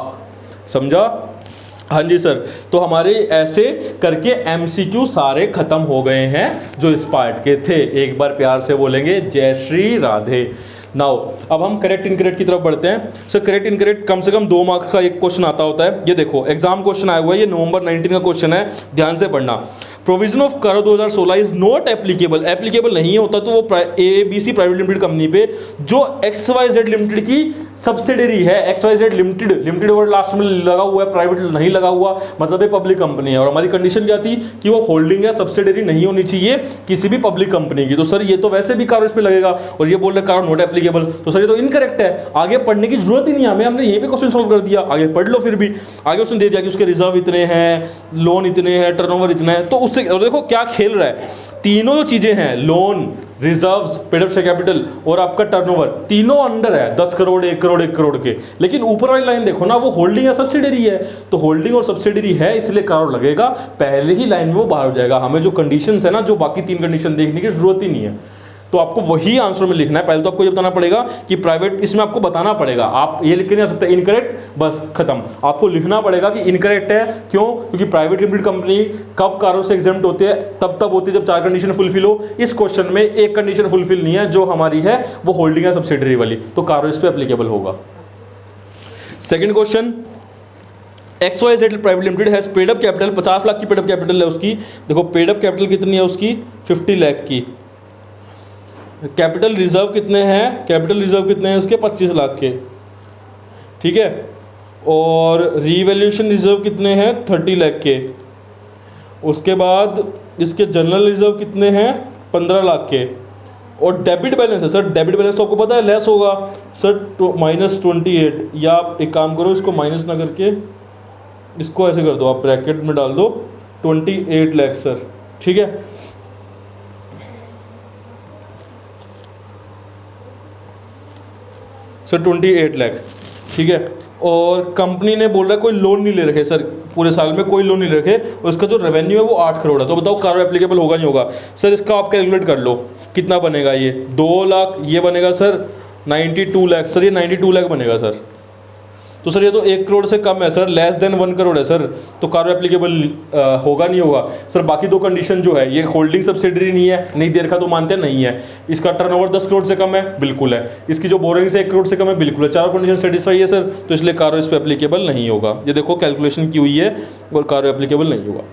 समझा? हाँ जी सर। तो हमारे ऐसे करके एमसीक्यू सारे खत्म हो गए हैं जो इस पार्ट के थे। एक बार प्यार से बोलेंगे जय श्री राधे। नाउ अब हम करेक्ट इनकरेक्ट की तरफ बढ़ते हैं। सर करेक्ट इनकरेक्ट कम से कम 2 मार्क्स का एक क्वेश्चन आता होता है। ये देखो एग्जाम क्वेश्चन आया हुआ है, ये नवंबर 19 का क्वेश्चन है, ध्यान से पढ़ना। Provision of CARO 2016 is not applicable, applicable नहीं होता तो वो ABC प्राइवेट लिमिटेड कंपनी पे जो XYZ लिमिटेड की सब्सिडरी है। XYZ limited, limited word last में लगा हुआ है, प्राइवेट नहीं लगा हुआ, मतलब ये पब्लिक कंपनी है। और हमारी कंडीशन क्या थी कि वो होल्डिंग या सब्सिडरी नहीं होनी चाहिए किसी भी पब्लिक कंपनी की। तो सर ये तो वैसे भी कारो इस पे लगेगा, और ये बोल रहे कारो नॉट एप्लीकेबल, तो सर ये तो इनकरेक्ट है। आगे पढ़ने की जरूरत ही नहीं हमें, हमने यही पे क्वेश्चन सोल्व कर दिया, आगे पढ़ लो। फिर भी आगे उसने दे दिया कि उसके रिजर्व इतने हैं, लोन इतने हैं, टर्नओवर इतना है, तो उससे और देखो क्या खेल रहा है। तीनों जो चीजें हैं, loan, reserves, paid up share capital और आपका टर्नओवर, तीनों अंडर है 10 करोड़, 1 करोड़, 1 करोड़ के। लेकिन ऊपर वाली लाइन देखो ना, वो होल्डिंग या सब्सिडरी है, तो होल्डिंग और सब्सिडरी है इसलिए कारो लगेगा, पहले ही लाइन में वो बाहर हो जाएगा। हमें जो कंडीशंस है ना, जो बाकी 3 कंडीशन देखने की जरूरत ही नहीं है, तो आपको वही आंसर में लिखना है। पहले तो आपको ये बताना पड़ेगा कि प्राइवेट, इसमें आपको बताना पड़ेगा, आप ये लिख के नहीं आ सकते इनकरेक्ट बस खत्म। आपको लिखना पड़ेगा कि इनकरेक्ट है, क्यों? क्योंकि प्राइवेट लिमिटेड कंपनी कब कारो से एग्जेम्प्ट होती है? तब होती है जब 4 कंडीशन फुलफिल हो। इस क्वेश्चन में एक कंडीशन फुलफिल नहीं है, जो हमारी है वो होल्डिंग या सब्सिडरी वाली, तो कारो इस पर एप्लीकेबल होगा। Second question, XYZ private limited has paid up capital, 50 lakh की पेड अप कैपिटल है उसकी। देखो पेड अप कैपिटल कितनी है उसकी? 50 लाख की। कैपिटल रिजर्व कितने हैं? कैपिटल रिजर्व कितने हैं उसके? 25 लाख के, ठीक है। और रीवैल्यूएशन रिजर्व कितने हैं? 30 लाख के। उसके बाद इसके जनरल रिजर्व कितने हैं? 15 लाख के। और डेबिट बैलेंस है सर, डेबिट बैलेंस तो आपको पता है लेस होगा सर, -28। या आप एक काम करो, इसको माइनस ना करके इसको ऐसे कर दो, आप ब्रैकेट में डाल दो 28 लाख सर, ठीक है। सर 28 लाख, ठीक है। और कंपनी ने बोल रहा है कोई लोन नहीं ले रखे सर, पूरे साल में कोई लोन नहीं ले रखे, और उसका जो रेवेन्यू है वो 8 करोड़ है। तो बताओ कारो एप्लीकेबल होगा नहीं होगा? सर इसका आप कैलकुलेट कर लो कितना बनेगा। ये 2 लाख, ये बनेगा सर 92 लाख, सर ये 92 लाख बनेगा सर। तो सर ये तो 1 करोड़ से कम है सर, लेस देन 1 करोड़ है सर, तो कारो एप्लीकेबल होगा नहीं होगा? सर बाकी 2 कंडीशन जो है, ये होल्डिंग सब्सिडरी नहीं है, नहीं दे रखा तो मानते हैं नहीं है। इसका टर्नओवर 10 करोड़ से कम है, बिल्कुल है। इसकी जो बोरिंग से 1 करोड़ से कम है, बिल्कुल है। 4 कंडीशन सेटिस्फाई है सर, तो इसलिए कारो इस पर एप्लीकेबल नहीं होगा। ये देखो कैलकुलेशन की हुई है और कारो एप्लीकेबल नहीं होगा।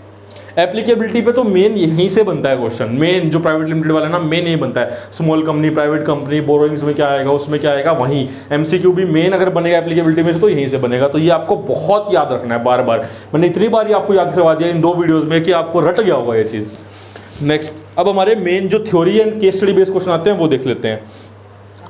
एप्लीकेबिलिटी पे तो मेन यहीं से बनता है क्वेश्चन, मेन जो प्राइवेट लिमिटेड वाला ना, मेन यही बनता है। Small company, private company, borrowings में क्या आएगा, उसमें क्या आएगा, वहीं एमसीक्यू भी मेन अगर बनेगा एप्लीकेबिलिटी में से तो यहीं से बनेगा। तो ये आपको बहुत याद रखना है, बार बार। मैंने इतनी बार ये आपको याद करवा दिया इन 2 वीडियोज़ में कि आपको रट गया होगा ये चीज़। नेक्स्ट, अब हमारे मेन जो theory and case study based question आते हैं वो देख लेते हैं।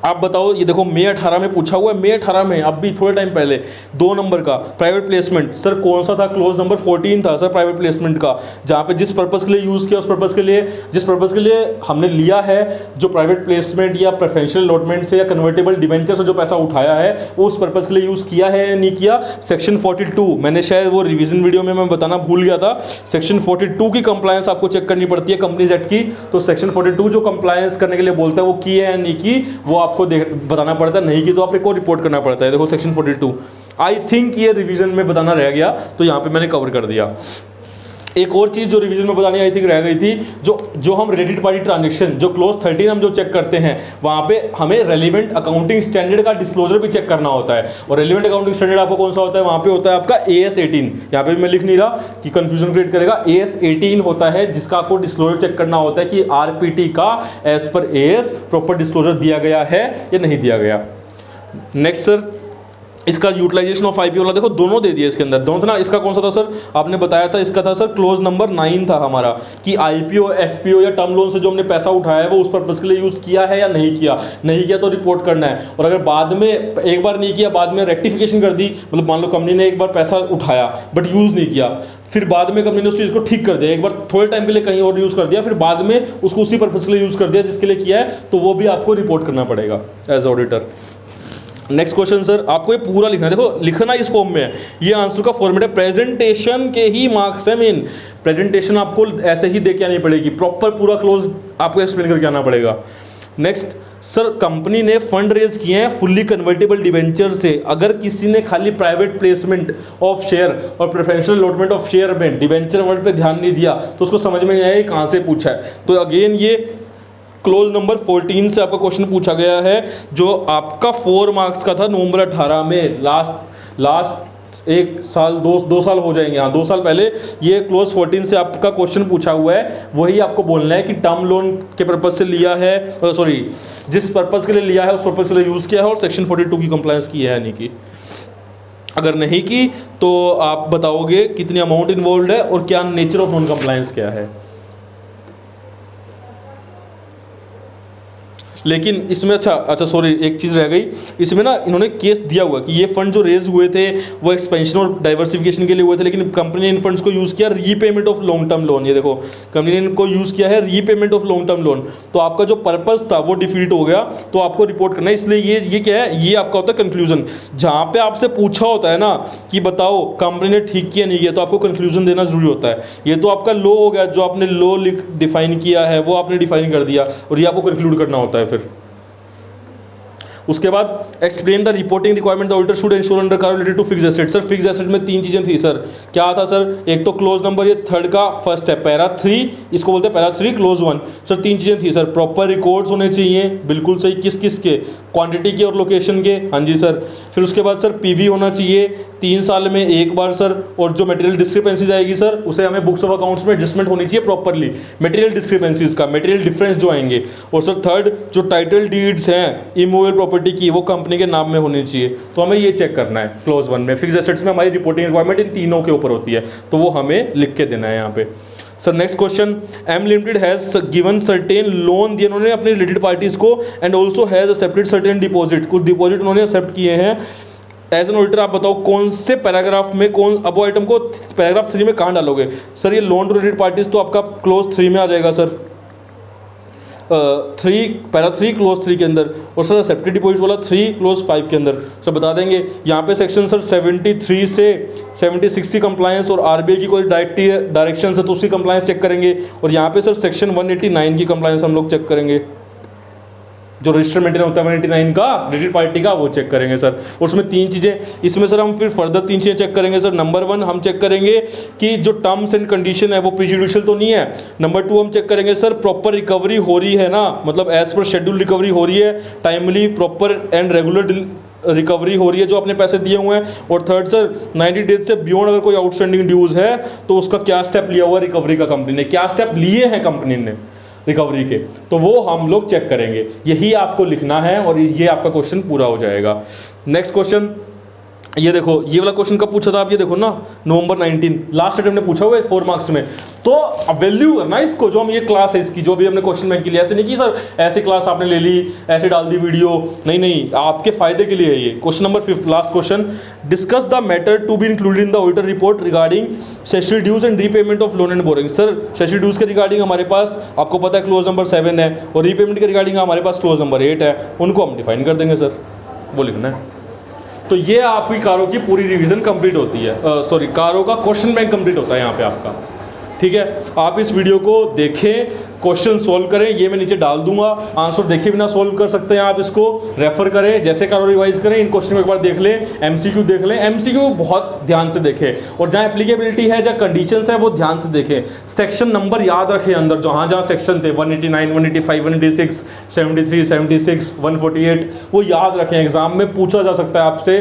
आप बताओ, ये देखो मई 18 में पूछा हुआ है, मई 18 में, अब भी थोड़े टाइम पहले, 2 नंबर का प्राइवेट प्लेसमेंट। सर कौन सा था? क्लोज नंबर 14 था सर प्राइवेट प्लेसमेंट का, जहाँ पे जिस पर्पज़ के लिए यूज़ किया, उस पर्पज़ के लिए, जिस पर्पज़ के लिए हमने लिया है, जो प्राइवेट प्लेसमेंट या प्रेफरेंशियल अलॉटमेंट से या कन्वर्टेबल डिवेंचर से जो पैसा उठाया है, वो उस पर्पज़ के लिए यूज़ किया है या नहीं किया। सेक्शन 42, मैंने शायद वो रिविजन वीडियो में मैं बताना भूल गया था, सेक्शन 42 की कंप्लायंस आपको चेक करनी पड़ती है कंपनीज एक्ट की। तो सेक्शन 42 जो कंप्लायंस करने के लिए बोलता है वो की है या नहीं की, वो आपको बताना पड़ता है, नहीं की तो आप एक और रिपोर्ट करना पड़ता है। देखो सेक्शन 42, आई थिंक ये रिवीजन में बताना रह गया, तो यहाँ पे मैंने कवर कर दिया। एक और चीज़ जो रिवीजन में बतानी आई थिंक रह गई थी, जो हम रिलेटेड पार्टी ट्रांजेक्शन जो क्लोज 13 हम जो चेक करते हैं, वहाँ पे हमें रेलिवेंट अकाउंटिंग स्टैंडर्ड का डिस्क्लोजर भी चेक करना होता है। और रेलिवेंट अकाउंटिंग स्टैंडर्ड आपको कौन सा होता है, वहाँ पे होता है आपका AS 18। यहाँ पे भी मैं लिख नहीं रहा कि कंफ्यूजन क्रिएट करेगा। AS 18 होता है जिसका आपको डिस्क्लोजर चेक करना होता है कि RPT का as per AS proper disclosure दिया गया है या नहीं दिया गया। नेक्स्ट सर, इसका यूटिलाइजेशन ऑफ IPO वाला देखो दोनों दे दिए इसके अंदर, दोनों था ना। इसका कौन सा था सर, आपने बताया था, इसका था सर क्लोज नंबर 9 था हमारा, कि IPO FPO या टर्म लोन से जो हमने पैसा उठाया है वो उस पर्पज़ के लिए यूज़ किया है या नहीं किया। नहीं किया तो रिपोर्ट करना है। और अगर बाद में एक बार नहीं किया, बाद में रेक्टिफिकेशन कर दी, मतलब मान लो कंपनी ने एक बार पैसा उठाया बट यूज़ नहीं किया, फिर बाद में कंपनी ने उस चीज़ को ठीक कर दिया, एक बार थोड़े टाइम के लिए कहीं और यूज़ कर दिया, फिर बाद में उसको उसी पर्पज़ के लिए यूज़ कर दिया जिसके लिए किया है, तो वो भी आपको रिपोर्ट करना पड़ेगा as auditor. Next question sir, आपको ये पूरा लिखना है। देखो लिखना इस फॉर्म में है, ये आंसर का फॉर्मेट है। प्रेजेंटेशन के ही मार्क्स है मेन, प्रेजेंटेशन आपको ऐसे ही दे के आनी पड़ेगी, प्रॉपर पूरा क्लोज आपको एक्सप्लेन करके आना पड़ेगा। नेक्स्ट सर, कंपनी ने फंड रेज किए हैं फुल्ली कन्वर्टेबल डिवेंचर से। अगर किसी ने खाली प्राइवेट प्लेसमेंट ऑफ शेयर और प्रेफरेंशियल अलॉटमेंट ऑफ शेयर में डिवेंचर वर्ड पे ध्यान नहीं दिया तो उसको समझ में नहीं आया कहाँ से पूछा है। तो अगेन ये क्लोज नंबर 14 से आपका क्वेश्चन पूछा गया है, जो आपका 4 मार्क्स का था नवंबर 18 में। लास्ट एक साल दो साल हो जाएंगे, हाँ 2 साल पहले ये क्लोज 14 से आपका क्वेश्चन पूछा हुआ है। वही आपको बोलना है कि टर्म लोन के पर्पज़ से लिया है, सॉरी जिस पर्पज़ के लिए लिया है उस पर्पज़ के लिए यूज़ किया है और सेक्शन 42 की कंप्लायंस की है नहीं की। अगर नहीं की तो आप बताओगे कितनी अमाउंट इन्वॉल्व है और क्या नेचर ऑफ नॉन कंप्लायंस क्या है। लेकिन इसमें अच्छा सॉरी एक चीज़ रह गई, इसमें ना इन्होंने केस दिया हुआ कि ये फंड जो रेज हुए थे वो एक्सपेंशन और डाइवर्सिफिकेशन के लिए हुए थे, लेकिन कंपनी ने इन फंड्स को यूज़ किया repayment of long term loan. ये देखो कंपनी ने इनको यूज़ किया है repayment of long term loan, तो आपका जो पर्पस था वो डिफीट हो गया, तो आपको रिपोर्ट करना है। इसलिए ये क्या है, ये आपका होता है कंक्लूजन। जहाँ पे आपसे पूछा होता है ना कि बताओ कंपनी ने ठीक किया नहीं किया, तो आपको कंक्लूजन देना जरूरी होता है। ये तो आपका लो हो गया, जो आपने लो डिफाइन किया है वो आपने डिफाइन कर दिया, और ये आपको कंक्लूड करना होता है। फिर उसके बाद explain the reporting requirement the auditor should ensure under CARO related to fix asset. Sir fix asset में 3 चीज़ें थी सर, क्या था सर, एक तो क्लोज नंबर ये 3rd का फर्स्ट है पैरा 3, इसको बोलते हैं पैरा 3 क्लोज 1। सर 3 चीज़ें थी सर, प्रॉपर रिकॉर्ड्स होने चाहिए, बिल्कुल सही, किस किस के, क्वांटिटी के और लोकेशन के, हाँ जी सर। फिर उसके बाद सर PV होना चाहिए 3 साल में एक बार सर, और जो मटेरियल डिस्क्रिपेंसीज आएगी सर उसे हमें बुक्स ऑफ अकाउंट्स में एडजस्टमेंट होनी चाहिए प्रॉपरली, मटेरियल डिस्क्रिपेंसीज का, मटेरियल डिफरेंस जो आएंगे। और सर 3rd जो टाइटल डीड्स हैं इमूवेबल प्रॉपर्टी की वो कंपनी के नाम में होनी चाहिए। तो हमें ये चेक करना है क्लोज 1 में। फिक्स एसेट्स में हमारी रिपोर्टिंग रिक्वायरमेंट इन तीनों के ऊपर होती है, तो वो हमें लिख के देना है यहाँ पे। Sir next question, M limited has given certain loan दिए उन्होंने अपने रिलेटेड पार्टीज को, and also has accepted certain deposit, कुछ डिपॉजिट उन्होंने एक्सेप्ट किए हैं। एज एन ऑडिटर आप बताओ कौन से पैराग्राफ में, कौन अब वो आइटम को पैराग्राफ 3 में कहाँ डालोगे। सर ये लोन टू रिलेटेड पार्टीज तो आपका क्लोज 3 में आ जाएगा सर, 3 पैरा 3 क्लोज 3 के अंदर, और सर एक्सेप्टेड डिपॉजिट वाला 3 क्लोज 5 के अंदर। सर बता देंगे यहाँ पे सेक्शन सर 73 से 76 की कंप्लायंस और RBI की कोई डायरेक्शन है तो उसकी कंप्लायंस चेक करेंगे, और यहाँ पे सर सेक्शन 189 की कंप्लायंस हम लोग चेक करेंगे, जो रजिस्टर मेंटेन होता है 189 का रिलेटेड पार्टी का, वो चेक करेंगे सर। और उसमें 3 चीज़ें, इसमें सर हम फिर फर्दर 3 चीज़ें चेक करेंगे सर। नंबर 1 हम चेक करेंगे कि जो टर्म्स एंड कंडीशन है वो प्रीजुडिशियल तो नहीं है। नंबर 2 हम चेक करेंगे सर प्रॉपर रिकवरी हो रही है ना, मतलब एज पर शेड्यूल रिकवरी हो रही है, timely proper and regular recovery हो रही है जो अपने पैसे दिए हुए हैं। और 3rd सर 90 डेज से बियॉन्ड अगर कोई आउटस्टैंडिंग ड्यूज है तो उसका क्या स्टेप लिया हुआ रिकवरी का, कंपनी ने क्या स्टेप लिए हैं कंपनी ने रिकवरी के, तो वो हम लोग चेक करेंगे। यही आपको लिखना है और ये आपका क्वेश्चन पूरा हो जाएगा। नेक्स्ट क्वेश्चन, ये देखो ये वाला क्वेश्चन कब पूछा था आप, ये देखो ना नवंबर 19 लास्ट अटेम्प्ट में पूछा हुआ है 4 मार्क्स में। तो वैल्यू करना इसको, जो हम ये क्लास है इसकी, जो भी हमने क्वेश्चन बैंक के लिए, ऐसे नहीं कि सर ऐसी क्लास आपने ले ली ऐसे डाल दी वीडियो, नहीं नहीं, आपके फायदे के लिए है ये। Question number 5 last question, discuss the matter to be included in the auditor report regarding statutory dues and repayment of loan and borrowing. Sir statutory dues के रिगार्डिंग हमारे पास आपको पता है क्लोज नंबर 7 है, और रीपेमेंट के रिगार्डिंग हमारे पास क्लोज नंबर 8 है, उनको हम डिफाइन कर देंगे सर, वो लिखना है। तो ये आपकी कारों की पूरी रिवीजन कंप्लीट होती है, सॉरी कारों का क्वेश्चन बैंक कंप्लीट होता है यहाँ पे आपका। ठीक है, आप इस वीडियो को देखें, क्वेश्चन सोल्व करें, ये मैं नीचे डाल दूंगा, आंसर देखे बिना सोल्व कर सकते हैं आप, इसको रेफर करें, जैसे करो रिवाइज करें, इन क्वेश्चन को एक बार देख लें, एमसीक्यू देख लें, एमसीक्यू बहुत ध्यान से देखें, और जहां एप्लीकेबिलिटी है, जहां कंडीशंस है, वो ध्यान से देखें, सेक्शन नंबर याद रखें अंदर, जहां जहां सेक्शन थे 189, 185, 186, 73, 76, 148, वो याद रखें, एग्जाम में पूछा जा सकता है आपसे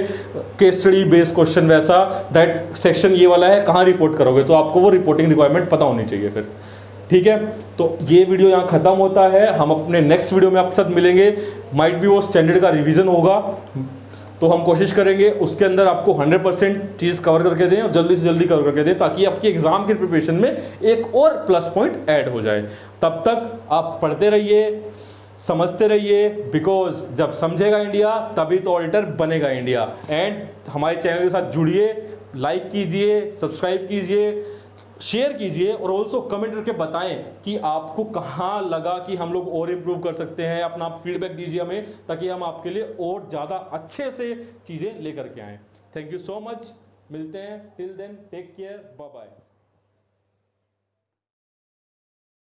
केस स्टडी बेस्ड क्वेश्चन, वैसा दैट सेक्शन ये वाला है, कहाँ रिपोर्ट करोगे, तो आपको वो रिपोर्टिंग रिक्वायरमेंट पता होनी चाहिए फिर। ठीक है, तो ये वीडियो यहाँ खत्म होता है, हम अपने नेक्स्ट वीडियो में आपके साथ मिलेंगे, माइट भी वो स्टैंडर्ड का रिवीजन होगा, तो हम कोशिश करेंगे उसके अंदर आपको 100% चीज़ कवर करके दें, और जल्दी से जल्दी कवर करके दें, ताकि आपकी एग्जाम की प्रिपरेशन में एक और प्लस पॉइंट ऐड हो जाए। तब तक आप पढ़ते रहिए, समझते रहिए, बिकॉज जब समझेगा इंडिया तभी तो ऑडिटर बनेगा इंडिया। एंड हमारे चैनल के साथ जुड़िए, लाइक कीजिए, सब्सक्राइब कीजिए, शेयर कीजिए, और ऑल्सो कमेंट करके बताएं कि आपको कहाँ लगा कि हम लोग और इम्प्रूव कर सकते हैं, अपना फीडबैक दीजिए हमें, ताकि हम आपके लिए और ज़्यादा अच्छे से चीज़ें लेकर के आएँ। थैंक यू सो मच, मिलते हैं, till then take care, bye bye.